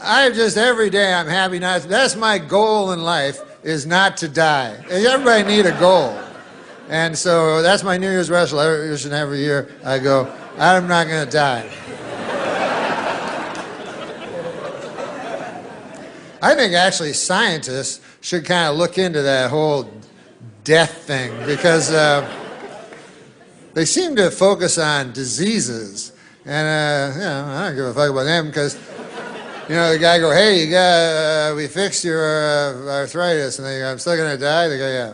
I just, every day I'm happy not, that's my goal in life, is not to die. Everybody need a goal. And so that's my New Year's resolution every year. I go, I'm not going to die. I think actually scientists should kind of look into that whole death thing because they seem to focus on diseases. And I don't give a fuck about them because, the guy go, hey, we fixed your arthritis. And they go, I'm still going to die? They go, yeah.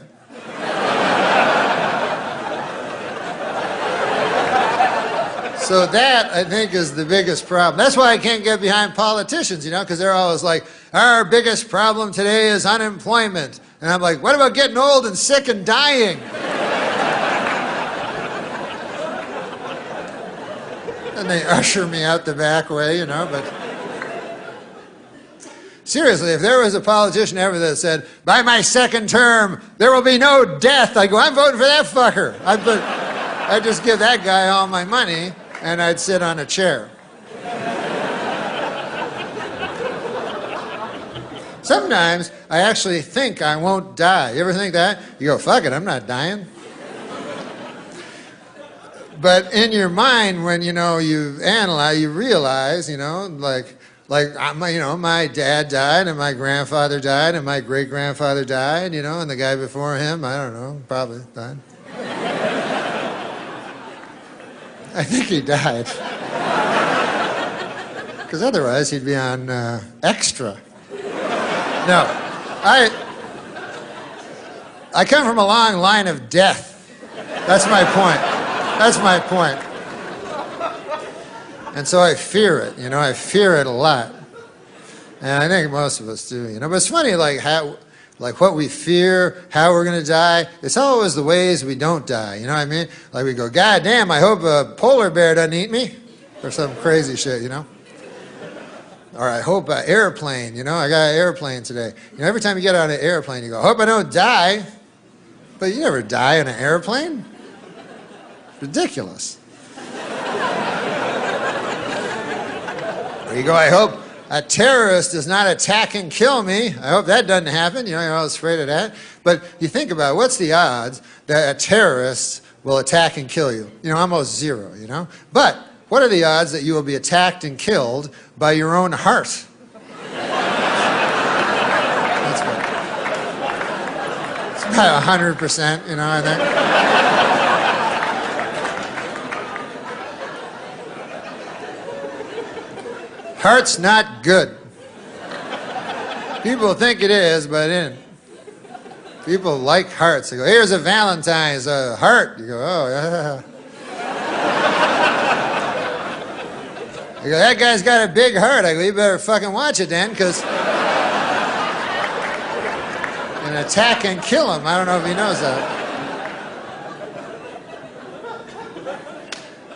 So that, I think, is the biggest problem. That's why I can't get behind politicians, because they're always like, our biggest problem today is unemployment. And I'm like, what about getting old and sick and dying? And they usher me out the back way, but... Seriously, if there was a politician ever that said, by my second term, there will be no death, I go, I'm voting for that fucker. I'd just give that guy all my money, and I'd sit on a chair. Sometimes I actually think I won't die. You ever think that? You go, fuck it, I'm not dying. But in your mind, when, you analyze, you realize, my dad died, and my grandfather died, and my great-grandfather died, and the guy before him, I don't know, probably died. I think he died. Because otherwise he'd be on Extra. No, I come from a long line of death. That's my point. That's my point. And so I fear it, I fear it a lot. And I think most of us do, But it's funny, like what we fear, how we're going to die, it's always the ways we don't die, you know what I mean? Like we go, God damn, I hope a polar bear doesn't eat me. Or some crazy shit, Or I hope an airplane, I got an airplane today. Every time you get on an airplane, you go, I hope I don't die. But you never die in an airplane. Ridiculous. Or you go, I hope a terrorist does not attack and kill me. I hope that doesn't happen. You're always afraid of that. But you think about it, what's the odds that a terrorist will attack and kill you? Almost zero, But what are the odds that you will be attacked and killed by your own heart? That's good. It's about 100%, I think. Heart's not good. People think it is, but it isn't. People like hearts. They go, here's a Valentine's heart. You go, oh, yeah. I go, that guy's got a big heart. I go, you better fucking watch it then, because an attack and kill him. I don't know if he knows that.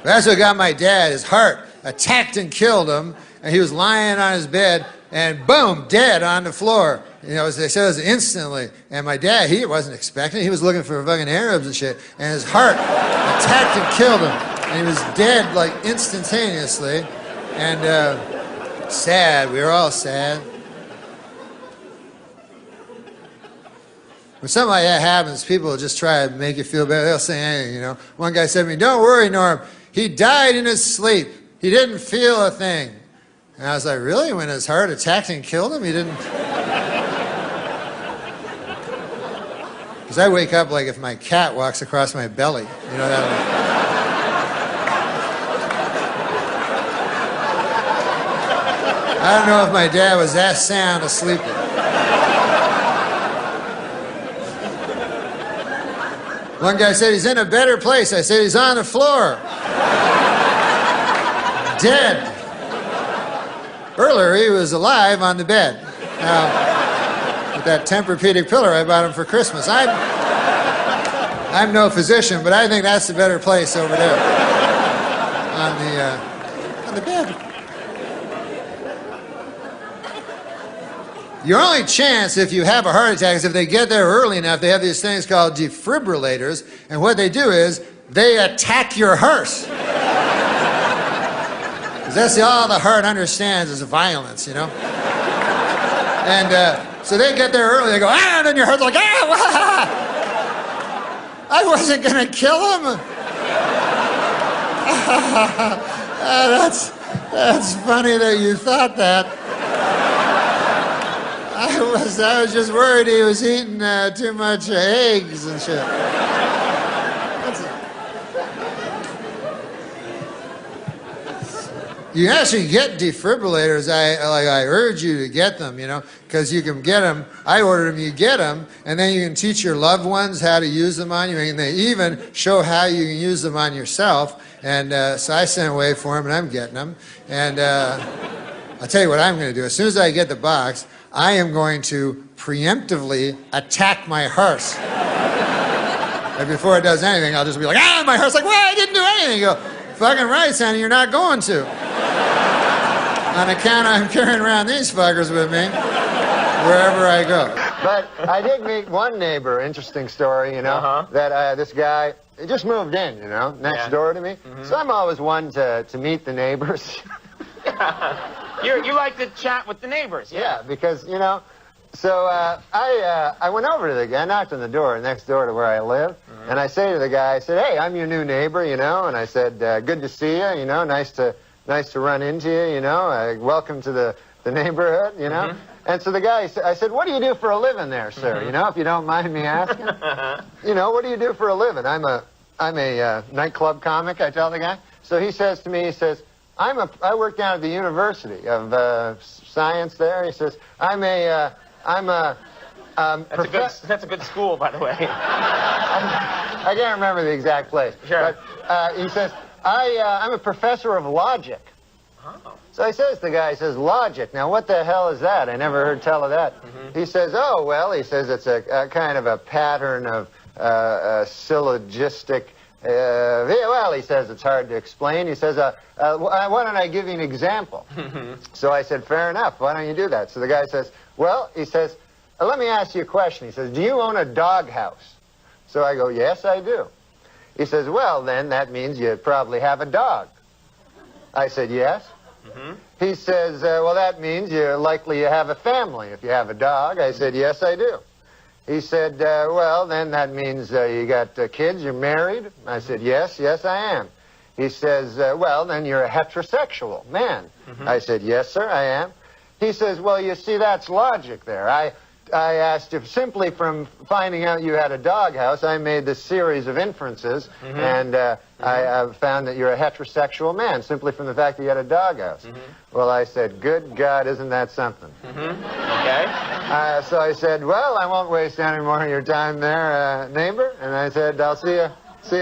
That's what got my dad. His heart attacked and killed him, and he was lying on his bed, and boom, dead on the floor. They said it was instantly. And my dad, he wasn't expecting it. He was looking for fucking Arabs and shit, and his heart attacked and killed him, and he was dead like instantaneously. And sad. We were all sad. When something like that happens, people just try to make you feel better. They'll say anything, One guy said to me, don't worry, Norm. He died in his sleep. He didn't feel a thing. And I was like, really? When his heart attacked and killed him, he didn't? Because I wake up like if my cat walks across my belly. That. I don't know if my dad was that sound asleep. One guy said he's in a better place. I said he's on the floor. Dead. Earlier he was alive on the bed. Now, with that Tempur-Pedic pillow I bought him for Christmas. I'm no physician, but I think that's the better place over there. On the bed. Your only chance if you have a heart attack is if they get there early enough. They have these things called defibrillators, and what they do is they attack your heart. Because that's all the heart understands is violence, you know? And so they get there early, they go, ah, and then your heart's like, ah, wah! I wasn't gonna kill him. That's funny that you thought that. I was just worried he was eating too much eggs and shit. You actually get defibrillators. I urge you to get them, you know, because you can get them. I ordered them, you get them, and then you can teach your loved ones how to use them on you, and they even show how you can use them on yourself. And so I sent away for them, and I'm getting them. And I'll tell you what I'm going to do. As soon as I get the box, I am going to preemptively attack my heart. And before it does anything, I'll just be like, ah, my heart's like, well, I didn't do anything. You go, fucking right, Sonny, you're not going to. On account I'm carrying around these fuckers with me wherever I go. But I did meet one neighbor, interesting story, you know, that this guy just moved in, you know, next door to me. So I'm always one to meet the neighbors. You like to chat with the neighbors, yeah, because, you know, so I went over to the guy, I knocked on the door next door to where I live, and I say to the guy, I said, hey, I'm your new neighbor, you know, and I said, good to see you, you know, nice to run into you, you know, welcome to the neighborhood, you know. And so the guy, I said, what do you do for a living there, sir, you know, if you don't mind me asking? You know, what do you do for a living? I'm a nightclub comic, I tell the guy. So he says to me, he says, I work down at the University of Science there. He says, that's a good school, by the way. I can't remember the exact place. Sure. But he says, I'm a professor of logic. Oh. So I says to the guy, he says, logic. Now, what the hell is that? I never heard tell of that. He says, oh, well, he says it's a kind of a pattern of syllogistic. Well, he says it's hard to explain. He says, why don't I give you an example? So I said, fair enough. Why don't you do that? So the guy says, well, he says, let me ask you a question. He says, do you own a doghouse? So I go, yes, I do. He says, well, then that means you probably have a dog. I said, yes. He says, well, that means you're likely to have a family if you have a dog. I said, yes, I do. He said, well, then that means you got kids, you're married? I said, yes, I am. He says, well, then you're a heterosexual man. I said, yes, sir, I am. He says, well, you see, that's logic there. I asked if simply from finding out you had a doghouse, I made this series of inferences, and I found that you're a heterosexual man simply from the fact that you had a doghouse. Well, I said, good God, isn't that something? Okay. So I said, well, I won't waste any more of your time there, neighbor. And I said, I'll see you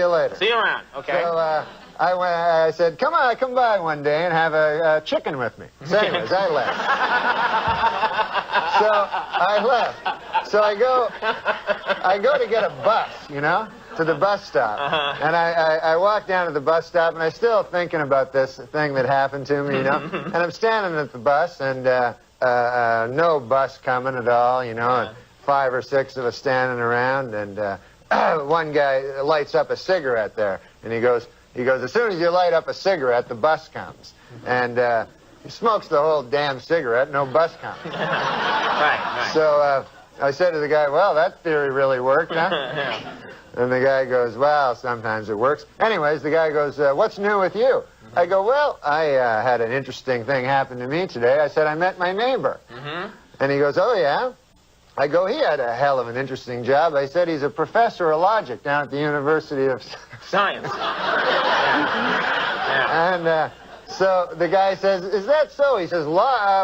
later. See you around. Okay. So I said, come by one day and have a chicken with me. So anyways, I left. So I left. So I go to get a bus, you know, to the bus stop. And I walk down to the bus stop, and I'm still thinking about this thing that happened to me, you know. And I'm standing at the bus, and no bus coming at all, you know, and 5 or 6 of us standing around, and one guy lights up a cigarette there, and he goes, as soon as you light up a cigarette, the bus comes. And he smokes the whole damn cigarette, no bus comes. Right. So I said to the guy, well, that theory really worked, huh? And the guy goes, well, sometimes it works. Anyways, the guy goes, what's new with you? I go, well, I had an interesting thing happen to me today. I said, I met my neighbor. And he goes, oh, yeah? I go, he had a hell of an interesting job. I said, he's a professor of logic down at the University of Science. And so the guy says, is that so? He says,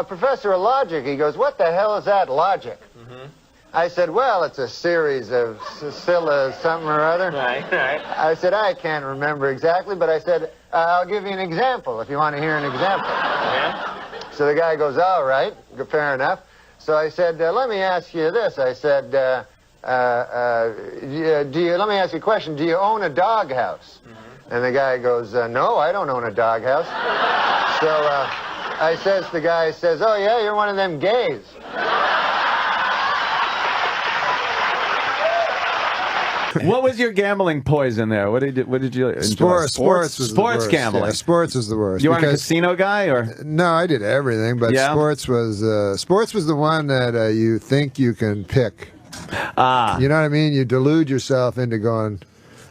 professor of logic. He goes, what the hell is that, logic? I said, well, it's a series of something or other. Right. I said, I can't remember exactly, but I said, I'll give you an example if you want to hear an example. So the guy goes, all right, fair enough. So I said, let me ask you this. I said, let me ask you a question. Do you own a doghouse? And the guy goes, no, I don't own a doghouse. So the guy says, oh, yeah, you're one of them gays. What was your gambling poison there? What did you enjoy? Sports was the worst. Gambling. Yeah, sports was the worst. You weren't a casino guy, or no? I did everything, but sports was the one that you think you can pick. You know what I mean? You delude yourself into going.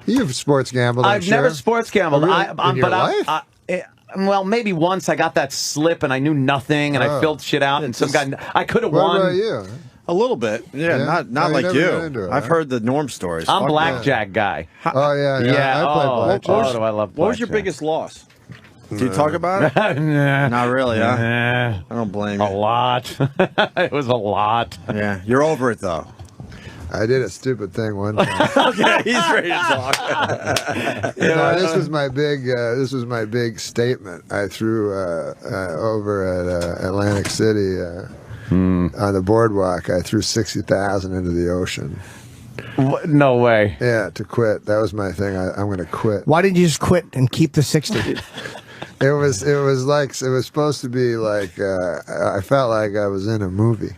You've sports gambled. I've never sports gambled. Oh, really? In your life? Well, maybe once I got that slip and I knew nothing and I filled shit out and some guy I could have won. What about you? A little bit. Yeah. Not like you. I've heard the Norm stories. I'm blackjack guy. Oh yeah. I play blackjack. Do I love blackjack. What was your biggest loss? Did you talk about it? Nah. Not really, huh? Nah. I don't blame you. A lot. It was a lot. Yeah. You're over it though. I did a stupid thing one time. Okay, he's ready to talk. This was my big statement I threw over at Atlantic City on the boardwalk. I threw 60,000 into the ocean. No way. Yeah, to quit. That was my thing. I'm going to quit. Why didn't you just quit and keep the 60? It was supposed to be like I felt like I was in a movie.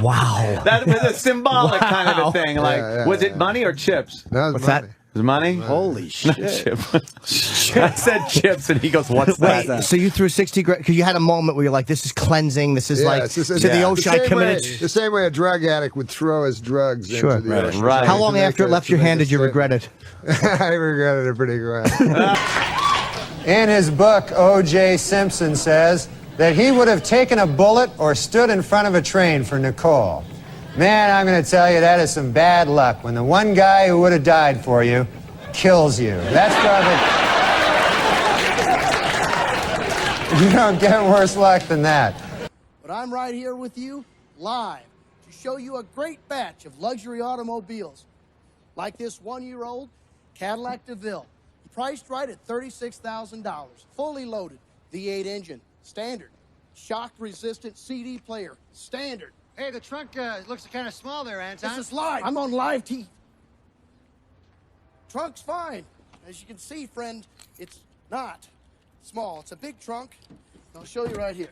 Wow. That was a symbolic kind of a thing. Like, was it money or chips? That was What's money. that? Was it money? Holy shit. Chip. I said chips, and he goes, "What's that?" Wait, so you threw 60 grand because you had a moment where you're like, "This is cleansing. This is like to the ocean." I committed. The same way a drug addict would throw his drugs into the ocean. Right. How long after it left your hand did you regret it? I regretted it pretty good. In his book, O.J. Simpson says that he would have taken a bullet or stood in front of a train for Nicole. Man, I'm going to tell you, that is some bad luck when the one guy who would have died for you kills you. That's probably... You don't get worse luck than that. But I'm right here with you, live, to show you a great batch of luxury automobiles. Like this one-year-old Cadillac DeVille. Priced right at $36,000. Fully loaded. V8 engine. Standard. Shock-resistant CD player. Standard. Hey, the trunk looks kind of small there, Anton. This is live. I'm on live TV. Trunk's fine. As you can see, friend, it's not small. It's a big trunk. I'll show you right here.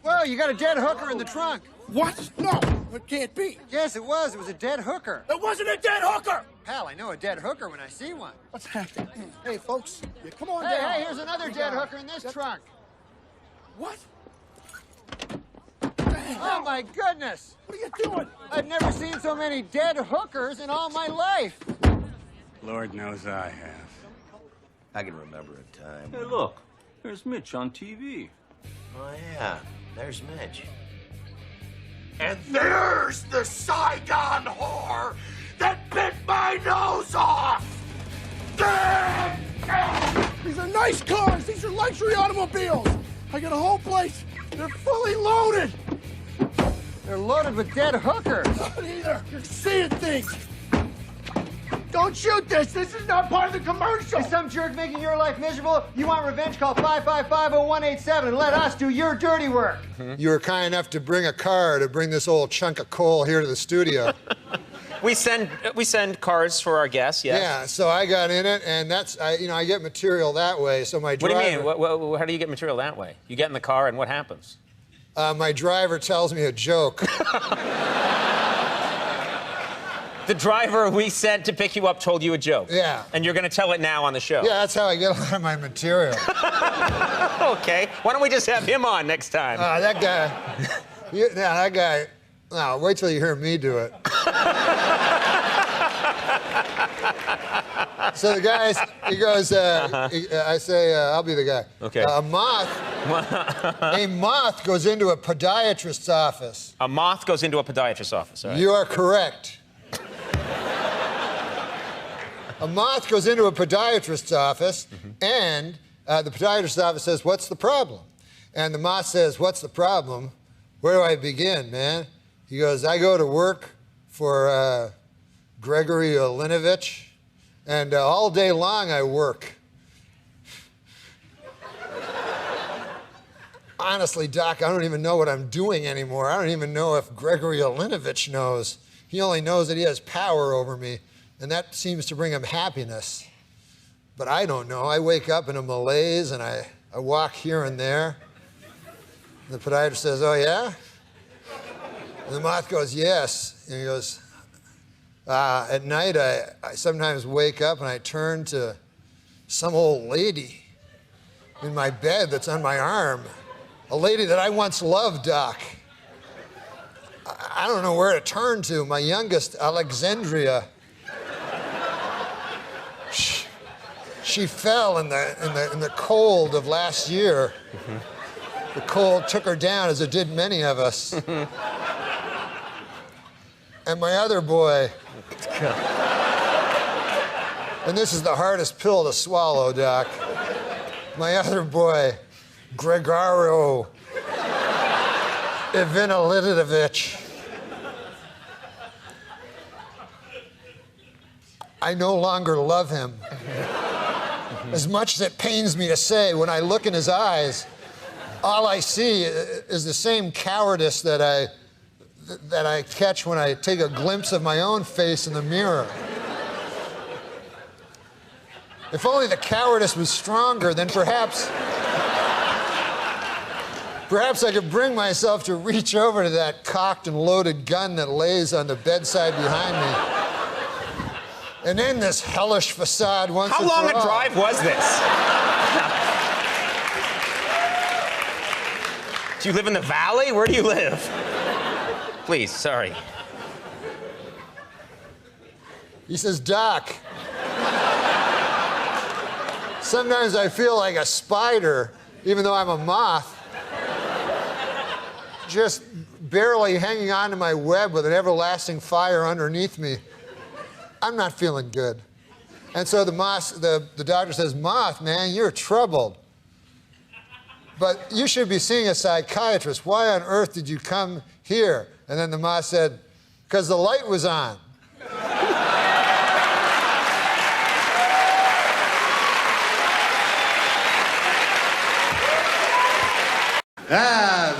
Whoa, you got a dead hooker in the trunk. What? No, it can't be. Yes, it was. It was a dead hooker. It wasn't a dead hooker! Pal, I know a dead hooker when I see one. What's happening? Hey, folks, come on Hey, down. hey, here's another dead hooker in this trunk. What? Oh, my goodness. What are you doing? I've never seen so many dead hookers in all my life. Lord knows I have. I can remember a time. Hey, look. There's Mitch on TV. Oh, yeah. There's Mitch. And there's the Saigon whore that bit my nose off! These are nice cars. These are luxury automobiles. I got a whole place. They're fully loaded. They're loaded with dead hookers. Not either. You're seeing things. Don't shoot this. This is not part of the commercial. Is some jerk making your life miserable? You want revenge? Call 555-0187 and let us do your dirty work. You were kind enough to bring a car to bring this old chunk of coal here to the studio. We send cars for our guests, yes. Yeah, so I got in it, and I get material that way. So my driver. What do you mean? How do you get material that way? You get in the car, and what happens? My driver tells me a joke. The driver we sent to pick you up told you a joke. Yeah. And you're going to tell it now on the show. Yeah, that's how I get a lot of my material. Okay. Why don't we just have him on next time? That guy. That guy. No, wait till you hear me do it. So the guy, he goes, I say, I'll be the guy. Okay. A moth goes into a podiatrist's office. A moth goes into a podiatrist's office, all right. You are correct. A moth goes into a podiatrist's office, and the podiatrist's office says, "What's the problem?" And the moth says, "What's the problem? Where do I begin, man?" He goes, "I go to work for Gregory Olinovich, and all day long I work." Honestly, Doc, I don't even know what I'm doing anymore. I don't even know if Gregory Olinovich knows. He only knows that he has power over me, and that seems to bring him happiness. But I don't know. I wake up in a malaise, and I walk here and there. And the podiatrist says, "Oh, yeah?" And the moth goes, "Yes." And he goes, At night, I sometimes wake up and I turn to some old lady in my bed that's on my arm. A lady that I once loved, Doc. I don't know where to turn to. My youngest, Alexandria. She fell in the cold of last year. The cold took her down, as it did many of us. And my other boy. And this is the hardest pill to swallow, Doc. My other boy, Gregorio Ivanilidovich. I no longer love him. As much as it pains me to say, when I look in his eyes, all I see is the same cowardice that I catch when I take a glimpse of my own face in the mirror. If only the cowardice was stronger, then perhaps I could bring myself to reach over to that cocked and loaded gun that lays on the bedside behind me and end this hellish facade once and for all. How long a drive was this? Do you live in the valley? Where do you live? Please, sorry. He says, Doc, sometimes I feel like a spider, even though I'm a moth, just barely hanging on to my web with an everlasting fire underneath me. I'm not feeling good. And so the doctor says, Moth, man, you're troubled. But you should be seeing a psychiatrist. Why on earth did you come here? And then the moth said, because the light was on.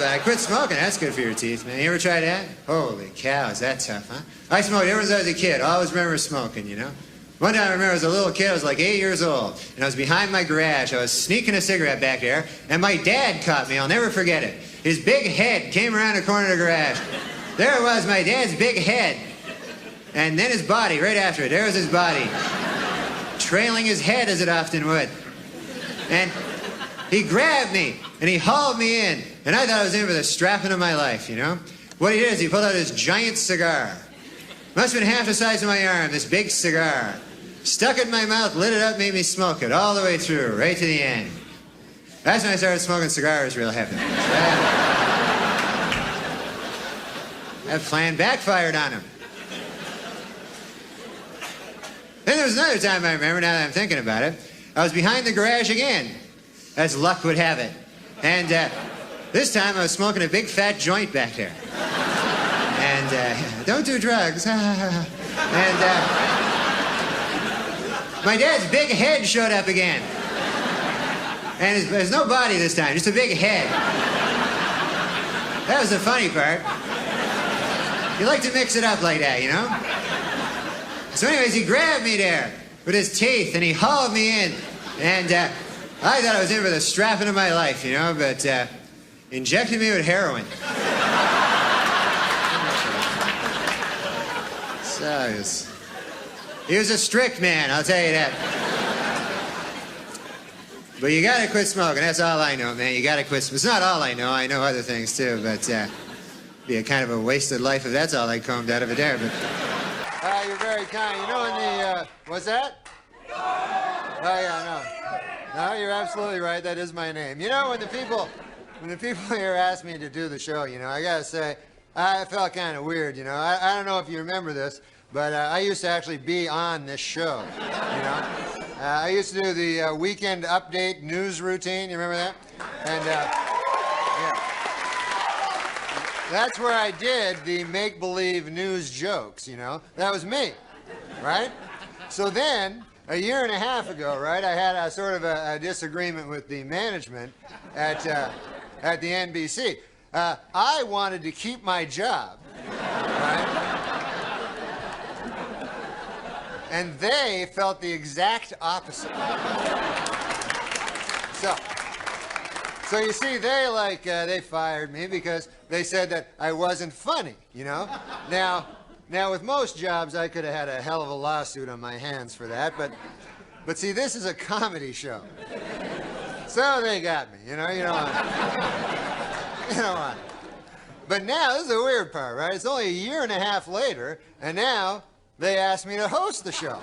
I quit smoking. That's good for your teeth, man. You ever tried that? Holy cow, is that tough, huh? I smoked ever since I was a kid. I always remember smoking, you know? One time I remember I was a little kid, I was like 8 years old, and I was behind my garage. I was sneaking a cigarette back there, and my dad caught me. I'll never forget it. His big head came around the corner of the garage. There it was, my dad's big head. And then his body, right after it. There was his body, trailing his head as it often would. And he grabbed me, and he hauled me in. And I thought I was in for the strapping of my life, you know? What he did is he pulled out his giant cigar. Must have been half the size of my arm, this big cigar. Stuck it in my mouth, lit it up, made me smoke it all the way through, right to the end. That's when I started smoking cigars real heavy. That plan backfired on him. Then there was another time I remember, now that I'm thinking about it. I was behind the garage again, as luck would have it. And this time I was smoking a big fat joint back there. And don't do drugs. And my dad's big head showed up again. And there's no body this time, just a big head. That was the funny part. You like to mix it up like that, you know? So anyways, he grabbed me there with his teeth, and he hauled me in. And I thought I was in for the strapping of my life, you know, but injected me with heroin. So he was a strict man, I'll tell you that. But you gotta quit smoking, that's all I know, man. You gotta quit smoking. It's not all I know other things too, but be a kind of a wasted life if that's all I combed out of it there, but... You're very kind. You know, in the, what's that? Oh, yeah, no. No, you're absolutely right. That is my name. You know, when the people here asked me to do the show, you know, I gotta say, I felt kind of weird, you know. I don't know if you remember this, but I used to actually be on this show, you know. I used to do the weekend update news routine. You remember that? And, yeah. That's where I did the make-believe news jokes, you know. That was me, right? So then, a year and a half ago, right, I had a sort of a disagreement with the management at the NBC. I wanted to keep my job, right? And they felt the exact opposite. So you see, they fired me because they said that I wasn't funny, you know? Now Now, with most jobs, I could have had a hell of a lawsuit on my hands for that, but see, this is a comedy show. So they got me, you know what? You know what? But now, this is the weird part, right? It's only a year and a half later, and now they asked me to host the show.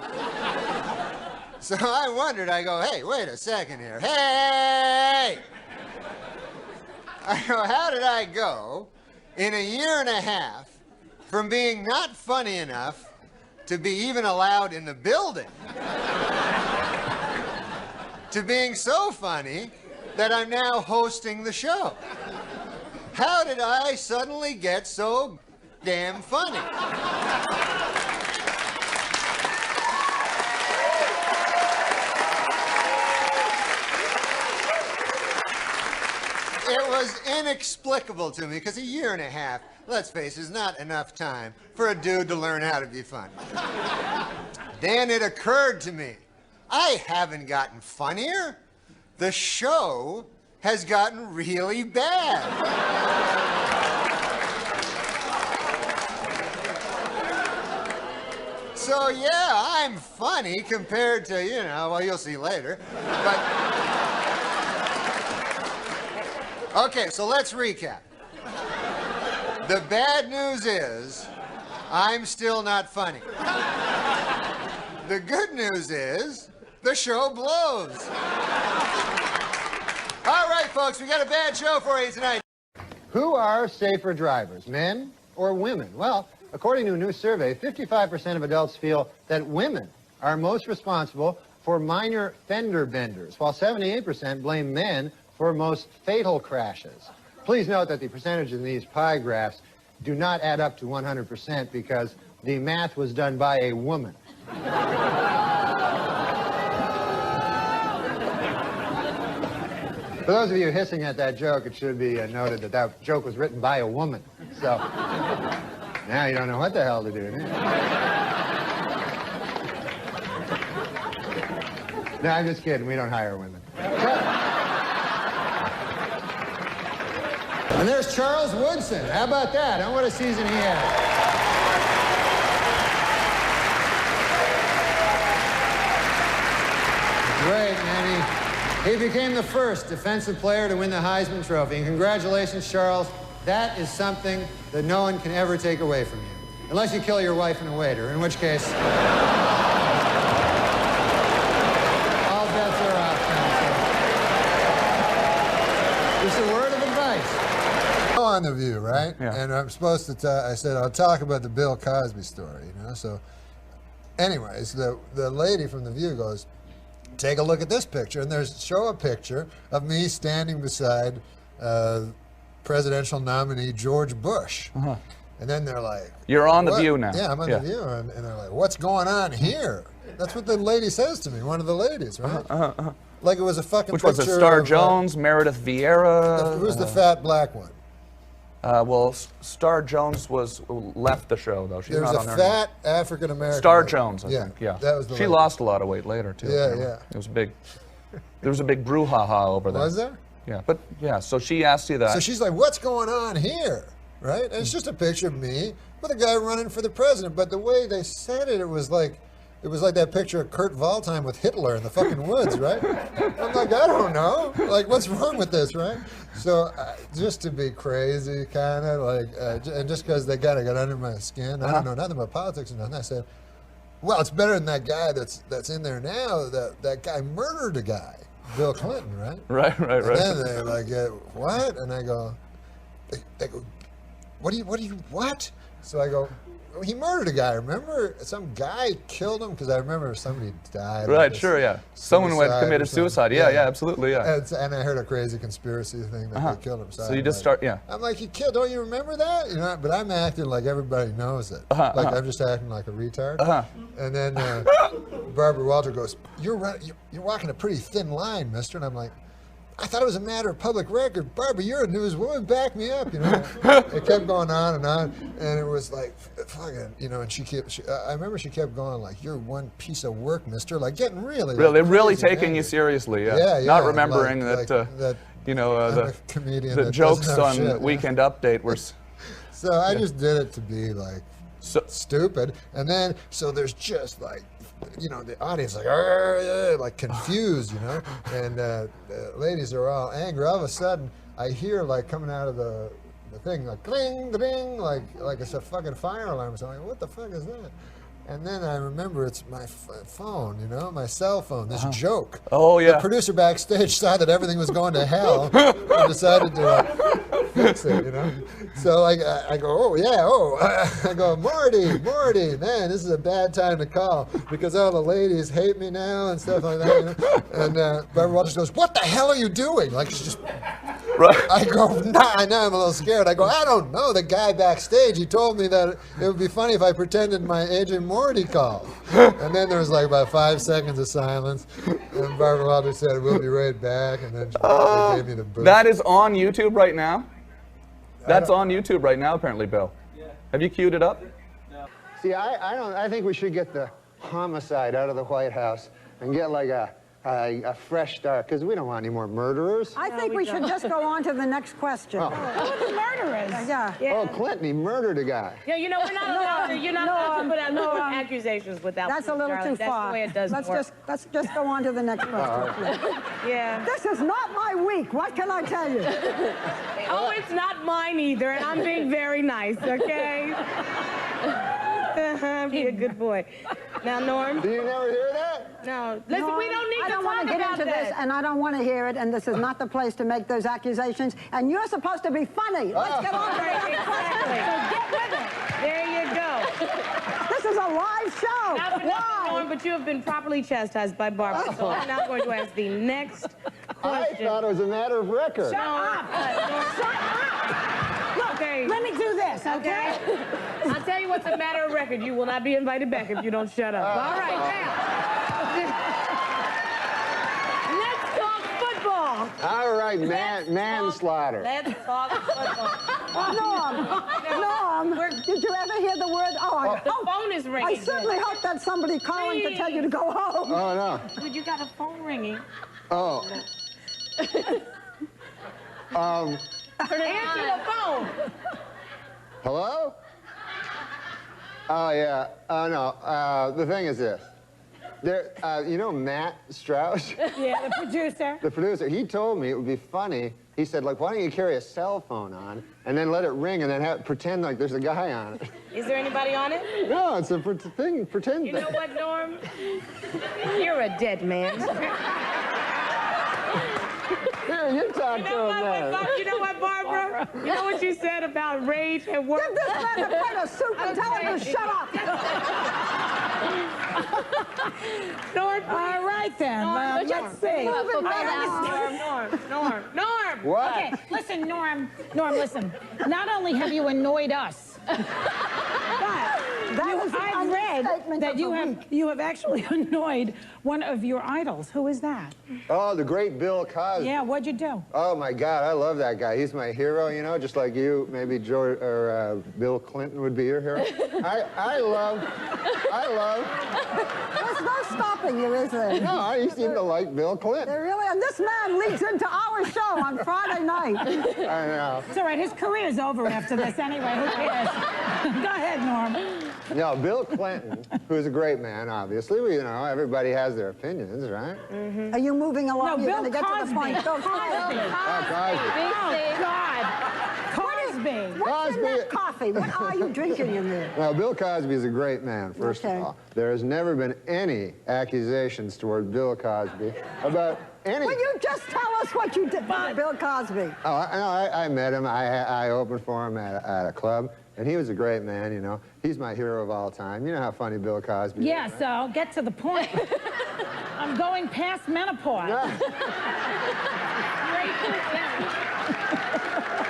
So I wondered, I go, hey, wait a second here. Hey! I go, how did I go in a year and a half from being not funny enough to be even allowed in the building to being so funny that I'm now hosting the show? How did I suddenly get so damn funny? It was inexplicable to me, because a year and a half, let's face it, is not enough time for a dude to learn how to be funny. Then it occurred to me, I haven't gotten funnier. The show has gotten really bad. So yeah, I'm funny compared to, well, you'll see later. But okay, so let's recap. The bad news is I'm still not funny. The good news is the show blows. All right, folks, we got a bad show for you tonight. Who are safer drivers, men or women? Well, according to a new survey, 55% of adults feel that women are most responsible for minor fender benders, while 78% blame men for most fatal crashes. Please note that the percentages in these pie graphs do not add up to 100% because the math was done by a woman. For those of you hissing at that joke, it should be noted that that joke was written by a woman. So now you don't know what the hell to do. No, I'm just kidding. We don't hire women. And there's Charles Woodson. How about that? What a season he had. Great, man. He became the first defensive player to win the Heisman Trophy. And congratulations, Charles. That is something that no one can ever take away from you. Unless you kill your wife and a waiter, in which case all bets are off. Just a word of advice. On The View, right? Yeah. And I'm supposed to I said, I'll talk about the Bill Cosby story, So anyways, the lady from The View goes, take a look at this picture, and show a picture of me standing beside presidential nominee George Bush. Uh-huh. And then they're like, "You're on The View now." Yeah, I'm on The View, and they're like, "What's going on here?" That's what the lady says to me, one of the ladies, right? Like it was a fucking Which picture. Was it Star Jones, Meredith Vieira? Who's the fat black one? Well, Star Jones left the show though. She's not on there. There was a fat African American. Star Jones, I think. Yeah, that was the she lady. lost a lot of weight later too. Yeah, yeah. It was big. There was a big brouhaha over there. Was there? Yeah, but yeah. So she asked you that. So she's like, "What's going on here?" Right? And it's just a picture of me with a guy running for the president. But the way they said it, it was like that picture of Kurt Waldheim with Hitler in the fucking woods, right? I'm like, I don't know. Like, what's wrong with this, right? So just to be crazy, kind of like, and just because they got under my skin, I don't know nothing about politics or nothing. I said, well, it's better than that guy that's in there now. That guy murdered a guy, Bill Clinton, right? Right. And then they're like, what? And I go, they go, what? So I go, he murdered a guy, remember? Some guy killed him, because I remember somebody died. Right, sure, yeah. Someone had committed suicide. Yeah, absolutely, yeah. And I heard a crazy conspircy thing that they killed him. So you just start, yeah. I'm like, don't you remember that? But I'm acting like everybody knows it. I'm just acting like a retard. And then Barbara Walter goes, you're walking a pretty thin line, mister. And I'm like, I thought it was a matter of public record. Barbara, you're a newswoman, back me up, It kept going on, and it was like, fucking, and I remember she kept going like, you're one piece of work, mister, like getting really taking you seriously, yeah. Not remembering the comedian the jokes on Weekend Update were... So I just did it to be like stupid. And then, so there's just like, you know, the audience like confused, you know, and the ladies are all angry. All of a sudden, I hear like coming out of the thing, like cling, ding, like it's a fucking fire alarm. So I'm like, what the fuck is that? And then I remember it's my phone, you know, my cell phone, this joke. Oh, yeah. The producer backstage saw that everything was going to hell and decided to fix it, you know. So like, I go, oh, yeah, I go, Morty, man, this is a bad time to call because all the ladies hate me now and stuff like that, you know. And Barbara Walters goes, what the hell are you doing? Like, she's just... Right. I go, nah, I know I'm a little scared. I go, I don't know. The guy backstage, he told me that it would be funny if I pretended my Agent Morty called. And then there was like about 5 seconds of silence. And Barbara Walters said, we'll be right back. And then she gave me the boot. That is on YouTube right now? That's on YouTube right now, apparently, Bill. Yeah. Have you queued it up? No. See, I think we should get the homicide out of the White House and get like a fresh start, because we don't want any more murderers. I think we should just go on to the next question. Who are the murderers? Yeah. Oh, Clinton, he murdered a guy. Yeah, you know, we're not allowed to, you're not allowed to put out no accusations without That's a little too far. That's the way it does work. Let's just go on to the next question. Yeah. This is not my week. What can I tell you? Oh, it's not mine either, and I'm being very nice, okay? Be a good boy. Now, Norm. Do you never hear that? No. Listen, we don't need to talk about this. I don't want to get into this, and I don't want to hear it, and this is not the place to make those accusations, and you're supposed to be funny. Let's get on to the next question. So get with it. There you go. This is a live show. Not for nothing, Norm, but you have been properly chastised by Barbara, so I'm now going to ask the next question. I thought it was a matter of record. Shut up. Shut up. Look, okay. let me do this, okay? I'll tell you what's a matter of record. You will not be invited back if you don't shut up. All right, now. Let's talk football. All right, manslaughter. Let's talk football. Norm, did you ever hear the word? The phone is ringing. I certainly hope that's somebody calling to tell you to go home. Oh, no. Dude, you got a phone ringing. Oh. Answer the phone. Hello? Oh, yeah. Oh, no. The thing is this. There, you know Matt Strauss? Yeah, the producer. The producer. He told me it would be funny. He said, like, why don't you carry a cell phone on and then let it ring and then pretend like there's a guy on it? Is there anybody on it? No, it's a thing. Pretend. You know what, Norm? You're a dead man. Here, you talk to him, man. You know what, Barbara? You know what you said about rage at work? Give this man a plate of soup and tell him to shut up. Norm, all right, then. Let's see. Norm. What? Okay, listen, Norm, listen. Not only have you annoyed us, but I've read that you have actually annoyed one of your idols. Who is that? Oh, the great Bill Cosby. Yeah, what'd you do? Oh, my God, I love that guy. He's my hero, you know, just like you, maybe George or Bill Clinton would be your hero. I love. There's no stopping you, is there? No, you seem to like Bill Clinton. They really, and this man leads into our show on Friday night. I know. It's all right, his career's over after this anyway, who cares? Go ahead, Norm. No, Bill Clinton, who's a great man, obviously. You know, everybody has their opinions, right? Mm-hmm. Are you moving along? No, You're Bill going to get to the point. Bill Cosby. Oh, Cosby. Oh, God. Cosby. What's in that coffee? What are you drinking in there? Well, Bill Cosby is a great man, first of all. There has never been any accusations toward Bill Cosby about any... Will you just tell us what you did for Bill Cosby? Oh, I met him. I opened for him at a club, and he was a great man, you know. He's my hero of all time. You know how funny Bill Cosby is, Yeah, right? so I'll get to the point. I'm going past menopause.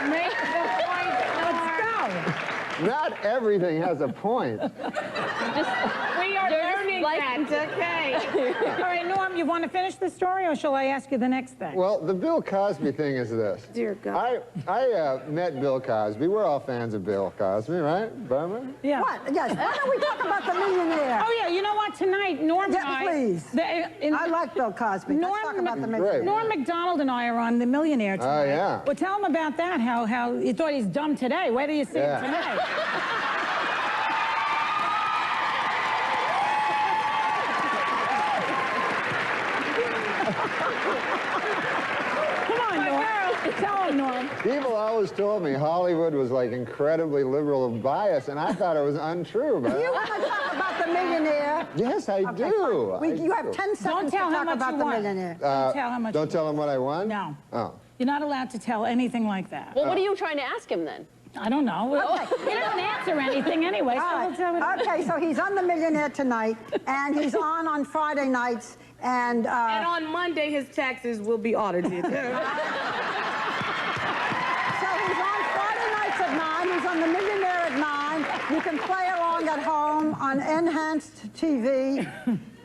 Make the point. Let's go. Not everything has a point. We are learning that, okay? All right, Norm, you want to finish the story, or shall I ask you the next thing? Well, the Bill Cosby thing is this. Dear God. I met Bill Cosby. We're all fans of Bill Cosby, right, Barbara? Yeah. What? Yes. Why don't we talk about the millionaire? Oh, yeah, you know what? Tonight, Norm and I... please. I like Bill Cosby. Let's talk about the millionaire. Norm MacDonald and I are on The Millionaire tonight. Oh, yeah. Well, tell him about that, how you thought he's dumb today. Where do you see him tonight? on, Norm. Tell him, Norm. People always told me Hollywood was like incredibly liberal and biased, and I thought it was untrue. But You want to talk about the millionaire? yes, I Okay, do. fine. You have 10 seconds to tell how talk much about you the won. millionaire. Don't tell how much. Don't tell him what I won? No. Oh. You're not allowed to tell anything like that. Well, what are you trying to ask him then? I don't know. Okay. He doesn't answer anything anyway. So All we'll tell him. right. Okay, so he's on The Millionaire tonight, and he's on Friday nights, and And on Monday, his taxes will be audited. so he's on Friday nights at 9. He's on The Millionaire at 9. You can play along at home on Enhanced TV.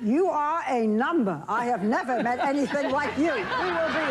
You are a number. I have never met anything like you. We will be